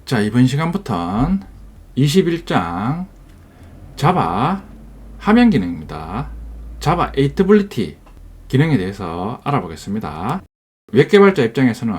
자, 이번 시간부터는 21장 자바 화면 기능입니다. 자바 8ability 기능에 대해서 알아보겠습니다. 웹개발자 입장에서는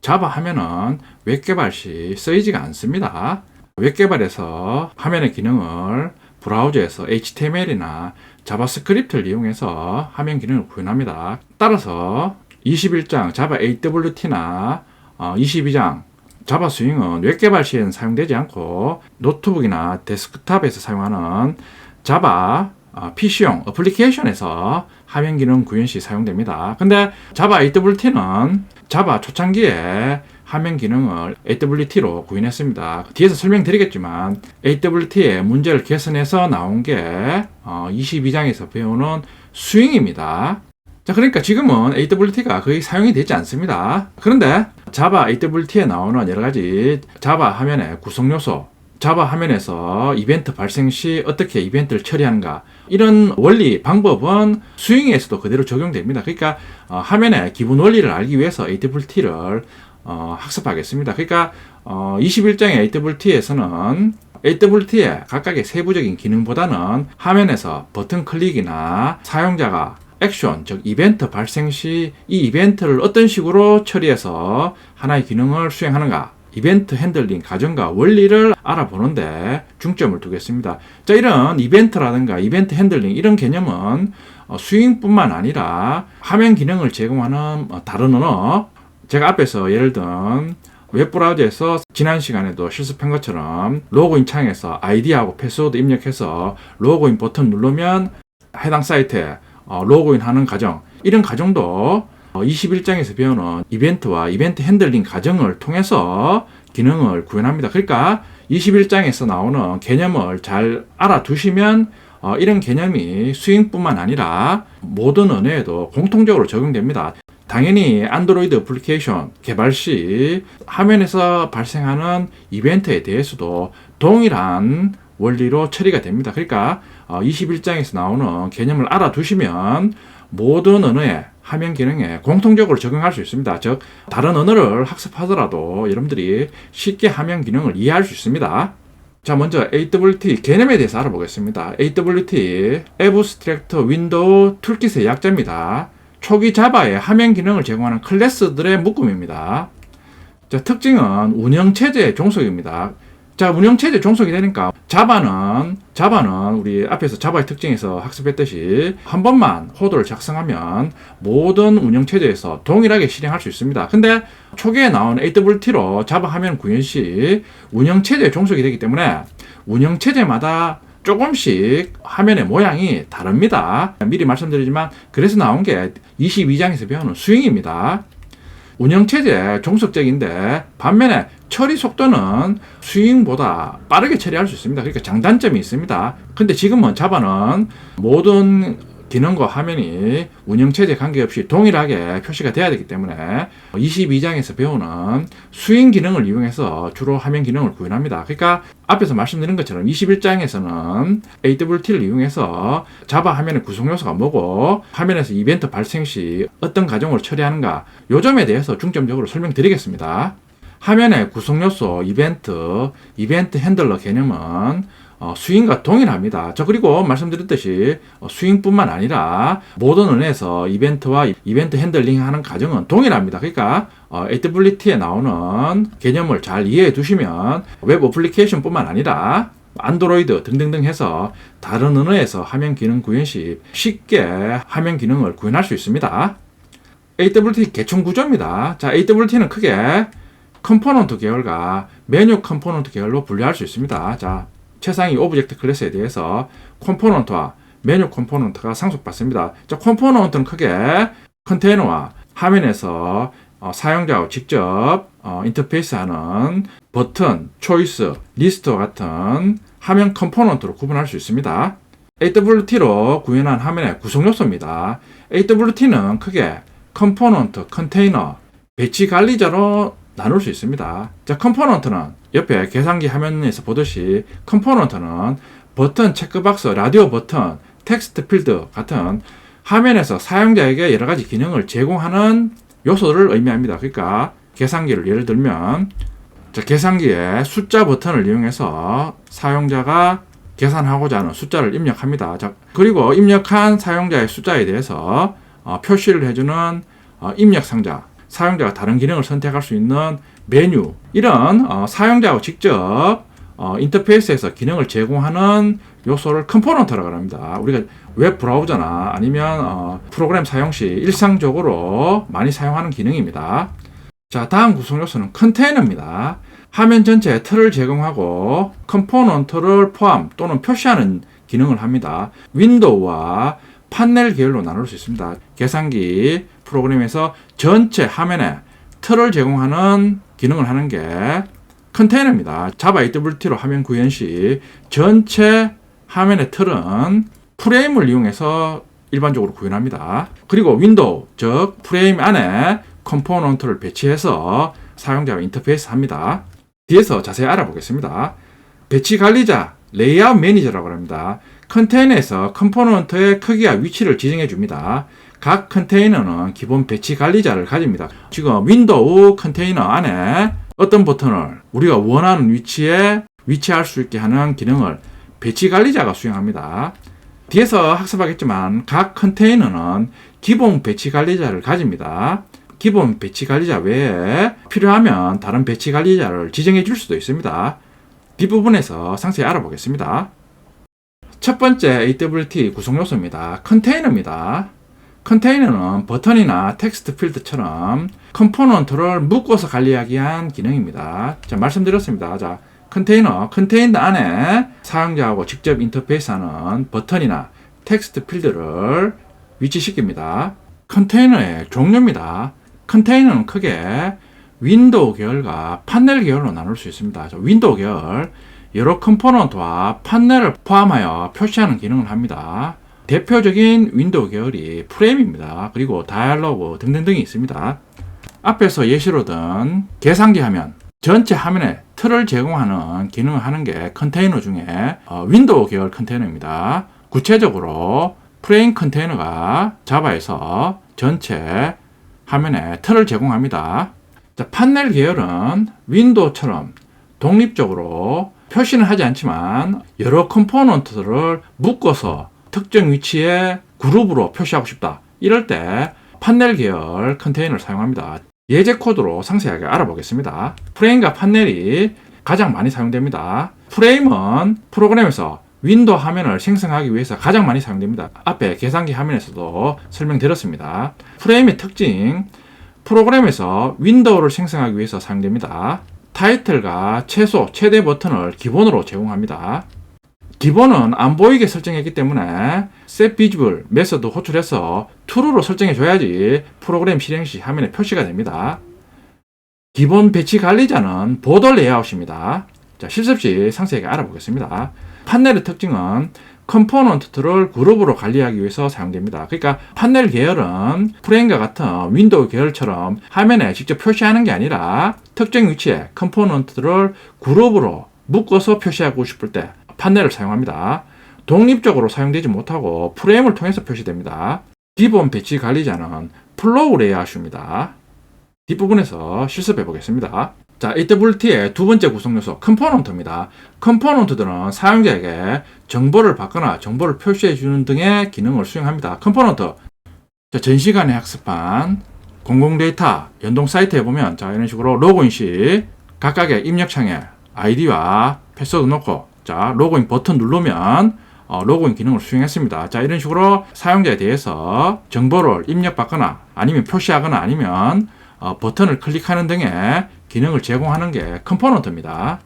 자바 하면은 웹개발 시 쓰이지가 않습니다. 웹개발에서 화면의 기능을 브라우저에서 HTML이나 자바스크립트를 이용해서 화면 기능을 구현합니다. 따라서 21장 자바 8WT나 22장 자바 스윙은 웹개발 시에는 사용되지 않고 노트북이나 데스크탑에서 사용하는 자바 PC용 어플리케이션에서 화면 기능 구현 시 사용됩니다. 근데 자바 AWT는 자바 초창기에 화면 기능을 AWT로 구현했습니다. 뒤에서 설명드리겠지만 AWT의 문제를 개선해서 나온 게 22장에서 배우는 스윙입니다. 자, 그러니까 지금은 AWT가 거의 사용이 되지 않습니다. 그런데 자바 AWT에 나오는 여러 가지 자바 화면의 구성 요소, 자바 화면에서 이벤트 발생 시 어떻게 이벤트를 처리하는가, 이런 원리, 방법은 스윙에서도 그대로 적용됩니다. 그러니까 화면의 기본 원리를 알기 위해서 AWT를 학습하겠습니다. 그러니까 21장의 AWT에서는 AWT의 각각의 세부적인 기능보다는 화면에서 버튼 클릭이나 사용자가 액션, 즉 이벤트 발생 시 이 이벤트를 어떤 식으로 처리해서 하나의 기능을 수행하는가, 이벤트 핸들링 과정과 원리를 알아보는데 중점을 두겠습니다. 자, 이런 이벤트라든가 이벤트 핸들링 이런 개념은 스윙뿐만 아니라 화면 기능을 제공하는 다른 언어, 제가 앞에서 예를 든 웹브라우저에서 지난 시간에도 실습한 것처럼 로그인 창에서 아이디하고 패스워드 입력해서 로그인 버튼 누르면 해당 사이트에 로그인 하는 과정, 이런 과정도 21장에서 배우는 이벤트와 이벤트 핸들링 과정을 통해서 기능을 구현합니다. 그러니까 21장에서 나오는 개념을 잘 알아두시면 이런 개념이 스윙뿐만 아니라 모든 언어에도 공통적으로 적용됩니다. 당연히 안드로이드 애플리케이션 개발 시 화면에서 발생하는 이벤트에 대해서도 동일한 원리로 처리가 됩니다. 그러니까 21장에서 나오는 개념을 알아두시면 모든 언어의 화면 기능에 공통적으로 적용할 수 있습니다. 즉, 다른 언어를 학습하더라도 여러분들이 쉽게 화면 기능을 이해할 수 있습니다. 자, 먼저 AWT 개념에 대해서 알아보겠습니다. AWT Abstract Window Toolkit의 약자입니다. 초기 자바의 화면 기능을 제공하는 클래스들의 묶음입니다. 자, 특징은 운영체제의 종속입니다. 자, 운영체제 종속이 되니까 자바는 우리 앞에서 자바의 특징에서 학습했듯이 한 번만 코드를 작성하면 모든 운영체제에서 동일하게 실행할 수 있습니다. 근데 초기에 나온 AWT로 자바 화면 구현 시 운영체제 종속이 되기 때문에 운영체제마다 조금씩 화면의 모양이 다릅니다. 미리 말씀드리지만 그래서 나온 게 22장에서 배우는 스윙입니다. 운영체제 종속적인데 반면에 처리 속도는 스윙보다 빠르게 처리할 수 있습니다. 그러니까 장단점이 있습니다. 근데 지금은 자바는 모든 기능과 화면이 운영체제 관계없이 동일하게 표시가 돼야 되기 때문에 22장에서 배우는 스윙 기능을 이용해서 주로 화면 기능을 구현합니다. 그러니까 앞에서 말씀드린 것처럼 21장에서는 AWT를 이용해서 자바 화면의 구성 요소가 뭐고 화면에서 이벤트 발생 시 어떤 과정을 처리하는가, 요 점에 대해서 중점적으로 설명드리겠습니다. 화면의 구성 요소, 이벤트 핸들러 개념은 스윙과 동일합니다. 그리고 말씀드렸듯이 스윙뿐만 아니라 모든 언어에서 이벤트와 이벤트 핸들링 하는 과정은 동일합니다. 그러니까 AWT에 나오는 개념을 잘 이해해 두시면 웹 어플리케이션 뿐만 아니라 안드로이드 등등등 해서 다른 언어에서 화면 기능 구현 시 쉽게 화면 기능을 구현할 수 있습니다. AWT 개총 구조입니다. 자, AWT는 크게 컴포넌트 계열과 메뉴 컴포넌트 계열로 분류할 수 있습니다. 자, 최상위 오브젝트 클래스에 대해서 컴포넌트와 메뉴 컴포넌트가 상속받습니다. 자, 컴포넌트는 크게 컨테이너와 화면에서 사용자와 직접 인터페이스하는 버튼, 초이스, 리스트와 같은 화면 컴포넌트로 구분할 수 있습니다. AWT로 구현한 화면의 구성 요소입니다. AWT는 크게 컴포넌트, 컨테이너, 배치 관리자로 나눌 수 있습니다. 자, 컴포넌트는 옆에 계산기 화면에서 보듯이 컴포넌트는 버튼, 체크박스, 라디오 버튼, 텍스트 필드 같은 화면에서 사용자에게 여러 가지 기능을 제공하는 요소를 의미합니다. 그러니까 계산기를 예를 들면 자, 계산기에 숫자 버튼을 이용해서 사용자가 계산하고자 하는 숫자를 입력합니다. 자, 그리고 입력한 사용자의 숫자에 대해서 표시를 해주는 입력 상자, 사용자가 다른 기능을 선택할 수 있는 메뉴, 이런 사용자가 직접 인터페이스에서 기능을 제공하는 요소를 컴포넌트라고 합니다. 우리가 웹 브라우저나 아니면 프로그램 사용 시 일상적으로 많이 사용하는 기능입니다. 자, 다음 구성 요소는 컨테이너입니다. 화면 전체에 틀을 제공하고 컴포넌트를 포함 또는 표시하는 기능을 합니다. 윈도우와 판넬 계열로 나눌 수 있습니다. 계산기 프로그램에서 전체 화면에 틀을 제공하는 기능을 하는 게 컨테이너입니다. 자바 AWT로 화면 구현 시 전체 화면의 틀은 프레임을 이용해서 일반적으로 구현합니다. 그리고 윈도우, 즉 프레임 안에 컴포넌트를 배치해서 사용자와 인터페이스 합니다. 뒤에서 자세히 알아보겠습니다. 배치 관리자, 레이아웃 매니저라고 합니다. 컨테이너에서 컴포넌트의 크기와 위치를 지정해 줍니다. 각 컨테이너는 기본 배치 관리자를 가집니다. 지금 윈도우 컨테이너 안에 어떤 버튼을 우리가 원하는 위치에 위치할 수 있게 하는 기능을 배치 관리자가 수행합니다. 뒤에서 학습하겠지만 각 컨테이너는 기본 배치 관리자를 가집니다. 기본 배치 관리자 외에 필요하면 다른 배치 관리자를 지정해 줄 수도 있습니다. 뒷부분에서 상세히 알아보겠습니다. 첫 번째 AWT 구성 요소입니다. 컨테이너입니다. 컨테이너는 버튼이나 텍스트 필드처럼 컴포넌트를 묶어서 관리하기 위한 기능입니다. 자, 말씀드렸습니다. 자, 컨테이너 안에 사용자하고 직접 인터페이스하는 버튼이나 텍스트 필드를 위치시킵니다. 컨테이너의 종류입니다. 컨테이너는 크게 윈도우 계열과 판넬 계열로 나눌 수 있습니다. 윈도우 계열, 여러 컴포넌트와 판넬을 포함하여 표시하는 기능을 합니다. 대표적인 윈도우 계열이 프레임입니다. 그리고 다이얼로그 등등등이 있습니다. 앞에서 예시로 든 계산기 화면, 전체 화면에 틀을 제공하는 기능을 하는 게 컨테이너 중에 윈도우 계열 컨테이너입니다. 구체적으로 프레임 컨테이너가 자바에서 전체 화면에 틀을 제공합니다. 자, 판넬 계열은 윈도우처럼 독립적으로 표시는 하지 않지만 여러 컴포넌트들을 묶어서 특정 위치에 그룹으로 표시하고 싶다. 이럴 때 판넬 계열 컨테이너를 사용합니다. 예제 코드로 상세하게 알아보겠습니다. 프레임과 판넬이 가장 많이 사용됩니다. 프레임은 프로그램에서 윈도우 화면을 생성하기 위해서 가장 많이 사용됩니다. 앞에 계산기 화면에서도 설명드렸습니다. 프레임의 특징, 프로그램에서 윈도우를 생성하기 위해서 사용됩니다. 타이틀과 최소, 최대 버튼을 기본으로 제공합니다. 기본은 안 보이게 설정했기 때문에 set visible 메서드 호출해서 true로 설정해 줘야지 프로그램 실행 시 화면에 표시가 됩니다. 기본 배치 관리자는 보더 레이아웃입니다. 자, 실습 시 상세하게 알아보겠습니다. 판넬의 특징은 컴포넌트들을 그룹으로 관리하기 위해서 사용됩니다. 그러니까 판넬 계열은 프레임과 같은 윈도우 계열처럼 화면에 직접 표시하는 게 아니라 특정 위치에 컴포넌트들을 그룹으로 묶어서 표시하고 싶을 때 판넬을 사용합니다. 독립적으로 사용되지 못하고 프레임을 통해서 표시됩니다. 기본 배치 관리자는 플로우 레이아웃입니다. 뒷부분에서 실습해 보겠습니다. 자, AWT의 두 번째 구성 요소, 컴포넌트입니다. 컴포넌트들은 사용자에게 정보를 받거나 정보를 표시해 주는 등의 기능을 수행합니다. 컴포넌트. 자, 전 시간에 학습한 공공 데이터 연동 사이트에 보면 자, 이런 식으로 로그인 시 각각의 입력창에 아이디와 패스워드 넣고 자, 로그인 버튼 누르면 로그인 기능을 수행했습니다. 자, 이런 식으로 사용자에 대해서 정보를 입력받거나 아니면 표시하거나 아니면 버튼을 클릭하는 등의 기능을 제공하는 게 컴포넌트입니다.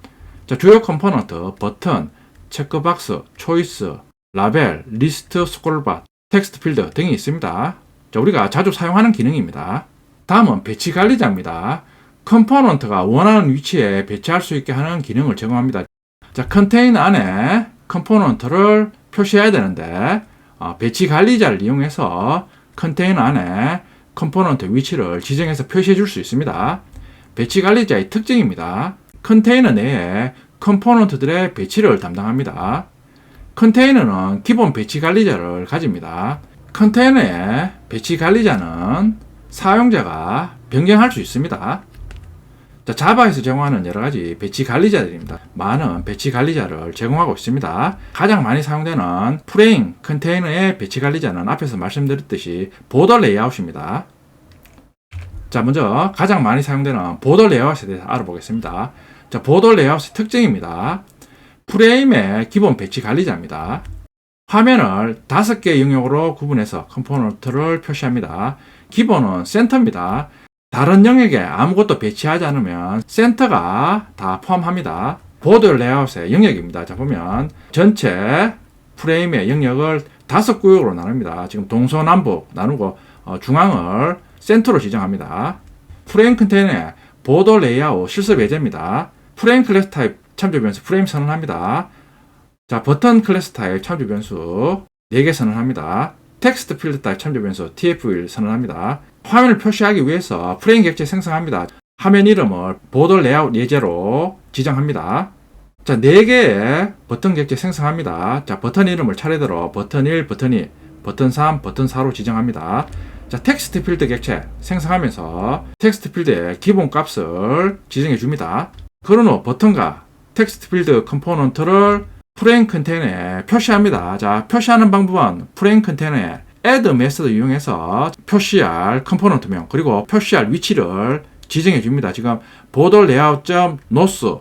자, 주요 컴포넌트, 버튼, 체크박스, 초이스, 라벨, 리스트, 스크롤바, 텍스트 필드 등이 있습니다. 자, 우리가 자주 사용하는 기능입니다. 다음은 배치 관리자입니다. 컴포넌트가 원하는 위치에 배치할 수 있게 하는 기능을 제공합니다. 자, 컨테이너 안에 컴포넌트를 표시해야 되는데 배치 관리자를 이용해서 컨테이너 안에 컴포넌트 위치를 지정해서 표시해 줄 수 있습니다. 배치 관리자의 특징입니다. 컨테이너 내에 컴포넌트들의 배치를 담당합니다. 컨테이너는 기본 배치 관리자를 가집니다. 컨테이너의 배치 관리자는 사용자가 변경할 수 있습니다. 자, 자바에서 제공하는 여러 가지 배치 관리자들입니다. 많은 배치 관리자를 제공하고 있습니다. 가장 많이 사용되는 프레임 컨테이너의 배치 관리자는 앞에서 말씀드렸듯이 보더 레이아웃입니다. 자, 먼저 가장 많이 사용되는 보더 레이아웃에 대해서 알아보겠습니다. 자, 보더 레이아웃의 특징입니다. 프레임의 기본 배치 관리자입니다. 화면을 5개의 영역으로 구분해서 컴포넌트를 표시합니다. 기본은 센터입니다. 다른 영역에 아무것도 배치하지 않으면 센터가 다 포함합니다. 보드 레이아웃의 영역입니다. 자, 보면 전체 프레임의 영역을 5구역으로 나눕니다. 지금 동서남북 나누고 중앙을 센터로 지정합니다. 프레임 컨테이너의 보드 레이아웃 실습 예제입니다. 프레임 클래스 타입 참조 변수 프레임 선언합니다. 자, 버튼 클래스 타입 참조 변수 4개 선언합니다. 텍스트 필드 타입 참조 변수 TF1 선언합니다. 화면을 표시하기 위해서 프레임 객체 생성합니다. 화면 이름을 보드 레이아웃 예제로 지정합니다. 자, 4개의 버튼 객체 생성합니다. 자, 버튼 이름을 차례대로 버튼 1, 버튼 2, 버튼 3, 버튼 4로 지정합니다. 자, 텍스트 필드 객체 생성하면서 텍스트 필드의 기본 값을 지정해 줍니다. 그런 후 버튼과 텍스트 필드 컴포넌트를 프레임 컨테이너에 표시합니다. 자, 표시하는 방법은 프레임 컨테이너에 add 메소드 이용해서 표시할 컴포넌트명 그리고 표시할 위치를 지정해 줍니다. 지금 보드 레이아웃.nodes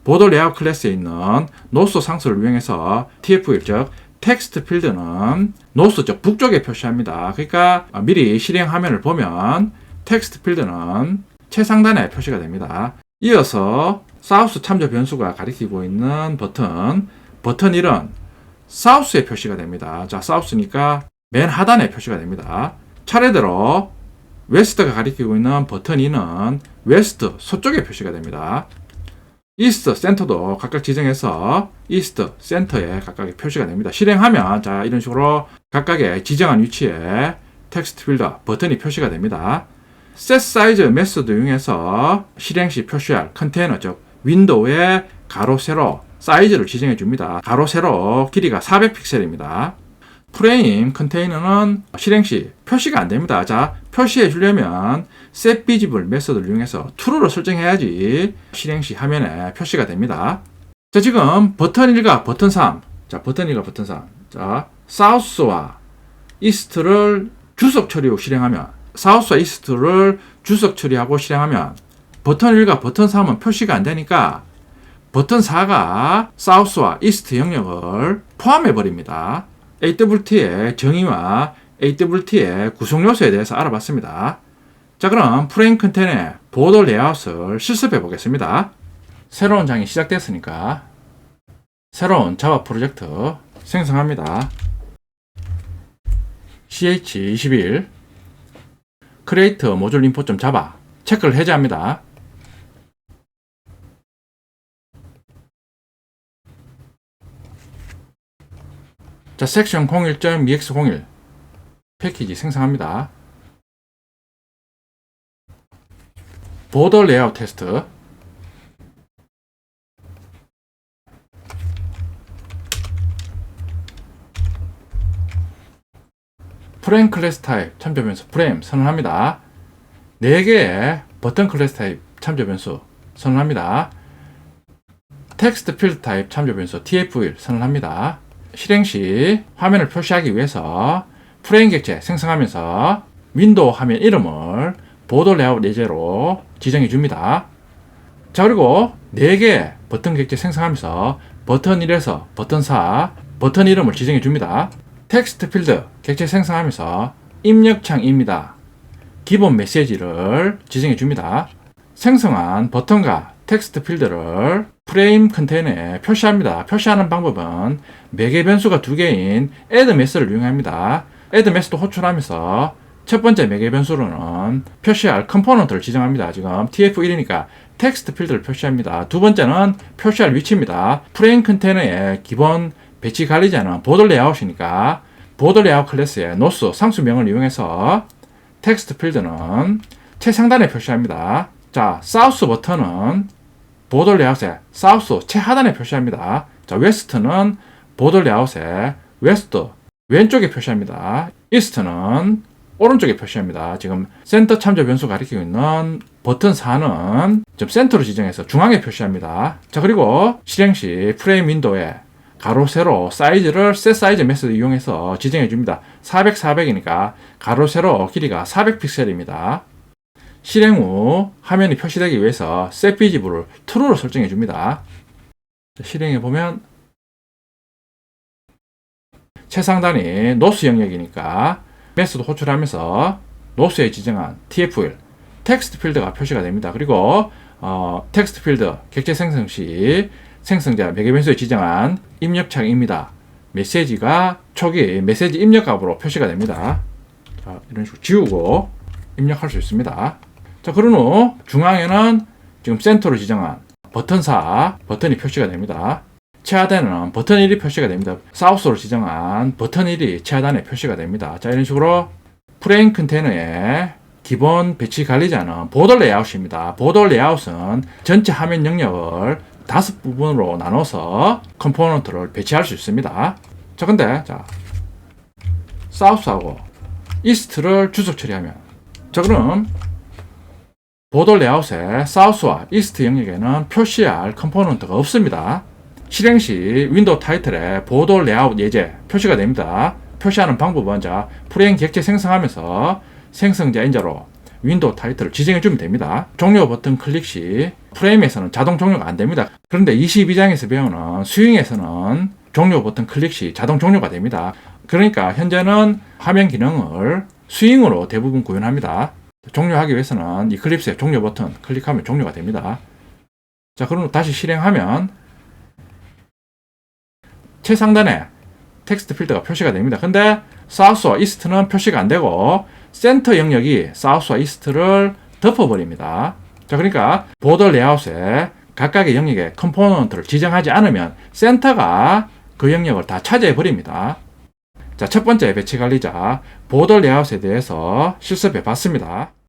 보드 레이아웃 클래스에 있는 nodes 상수를 이용해서 tf1 즉 텍스트 필드는 nodes 즉 북쪽에 표시합니다. 그러니까 미리 실행 화면을 보면 텍스트 필드는 최상단에 표시가 됩니다. 이어서 사우스 참조 변수가 가리키고 있는 버튼 1은 사우스에 표시가 됩니다. 자, 사우스니까 맨 하단에 표시가 됩니다. 차례대로 웨스트가 가리키고 있는 버튼 2는 웨스트 서쪽에 표시가 됩니다. 이스트, 센터도 각각 지정해서 이스트, 센터에 각각 표시가 됩니다. 실행하면 자, 이런 식으로 각각의 지정한 위치에 텍스트 필드 버튼이 표시가 됩니다. set size 메소드 이용해서 실행 시 표시할 컨테이너 즉 윈도우의 가로 세로 사이즈를 지정해 줍니다. 가로 세로 길이가 400픽셀입니다. 프레임 컨테이너는 실행 시 표시가 안 됩니다. 자, 표시해 주려면 set visible 메소드를 이용해서 true로 설정해야지 실행 시 화면에 표시가 됩니다. 자, 지금 버튼 1과 버튼 3. 자, 버튼 1과 버튼 3. 자, south와 east를 주석 처리 후 실행하면 south와 east를 주석 처리하고 실행하면 버튼 1과 버튼 3은 표시가 안 되니까 버튼 4가 south와 east 영역을 포함해 버립니다. AWT의 정의와 AWT의 구성 요소에 대해서 알아봤습니다. 자, 그럼 프레임 컨테이너의 보드 레이아웃을 실습해 보겠습니다. 새로운 장이 시작됐으니까 새로운 자바 프로젝트 생성합니다. ch21 create module info.java 체크를 해제합니다. 자, 섹션 01.ex01 패키지 생성합니다. 보드 레이아웃 테스트 프레임 클래스 타입 참조 변수 프레임 선언합니다. 4개의 버튼 클래스 타입 참조 변수 선언합니다. 텍스트 필드 타입 참조 변수 tf1 선언합니다. 실행 시 화면을 표시하기 위해서 프레임 객체 생성하면서 윈도우 화면 이름을 보드 레이아웃 예제로 지정해 줍니다. 자, 그리고 4개 버튼 객체 생성하면서 버튼 1에서 버튼 4 버튼 이름을 지정해 줍니다. 텍스트 필드 객체 생성하면서 입력창입니다. 기본 메시지를 지정해 줍니다. 생성한 버튼과 텍스트 필드를 프레임 컨테이너에 표시합니다. 표시하는 방법은 매개 변수가 2개인 add 메소드를 이용합니다. add 메소드 호출하면서 첫 번째 매개 변수로는 표시할 컴포넌트를 지정합니다. 지금 tf1이니까 텍스트 필드를 표시합니다. 두 번째는 표시할 위치입니다. 프레임 컨테이너의 기본 배치 관리자는 보드 레이아웃이니까 보드 레이아웃 클래스의 nodes 상수명을 이용해서 텍스트 필드는 최상단에 표시합니다. 자, 사우스 버튼은 보드 레이아웃의 사우스 최하단에 표시합니다. 자, 웨스트는 보드 레이아웃의 웨스트 왼쪽에 표시합니다. 이스트는 오른쪽에 표시합니다. 지금 센터 참조 변수 가리키고 있는 버튼 4는 좀 센터로 지정해서 중앙에 표시합니다. 자, 그리고 실행 시 프레임 윈도우에 가로, 세로 사이즈를 셋 사이즈 메소드 이용해서 지정해 줍니다. 400, 400이니까 가로, 세로 길이가 400픽셀입니다. 실행 후 화면이 표시되기 위해서 셋 비지블을 true로 설정해 줍니다. 실행해 보면 최상단이 노스 영역이니까 메소드 호출하면서 노스에 지정한 TF1 텍스트 필드가 표시가 됩니다. 그리고 텍스트 필드 객체 생성 시 생성자 매개 변수에 지정한 입력창입니다. 메시지가 초기 메시지 입력값으로 표시가 됩니다. 자, 이런 식으로 지우고 입력할 수 있습니다. 자, 그런 후 중앙에는 지금 센터로 지정한 버튼 4 버튼이 표시가 됩니다. 최하단에는 버튼 1이 표시가 됩니다. 사우스로 지정한 버튼 1이 최하단에 표시가 됩니다. 자, 이런 식으로 프레임 컨테이너의 기본 배치 관리자는 보더 레이아웃입니다. 보더 레이아웃은 전체 화면 영역을 5부분으로 나눠서 컴포넌트를 배치할 수 있습니다. 자, 근데 사우스하고 이스트를 주석 처리하면, 자, 그럼 보더 레이아웃의 사우스와 이스트 영역에는 표시할 컴포넌트가 없습니다. 실행 시 윈도우 타이틀에 보더 레이아웃 예제 표시가 됩니다. 표시하는 방법은 프레임 객체 생성하면서 생성자 인자로 윈도우 타이틀을 지정해 주면 됩니다. 종료 버튼 클릭 시 프레임에서는 자동 종료가 안 됩니다. 그런데 22장에서 배우는 스윙에서는 종료 버튼 클릭 시 자동 종료가 됩니다. 그러니까 현재는 화면 기능을 스윙으로 대부분 구현합니다. 종료하기 위해서는 이클립스의 종료 버튼 클릭하면 종료가 됩니다. 자, 그럼 다시 실행하면 최상단에 텍스트 필드가 표시가 됩니다. 근데 사우스와 이스트는 표시가 안 되고 센터 영역이 사우스와 이스트를 덮어버립니다. 자, 그러니까 보더 레이아웃에 각각의 영역에 컴포넌트를 지정하지 않으면 센터가 그 영역을 다 차지해 버립니다. 자, 첫 번째 배치 관리자 보더 레이아웃에 대해서 실습해 봤습니다.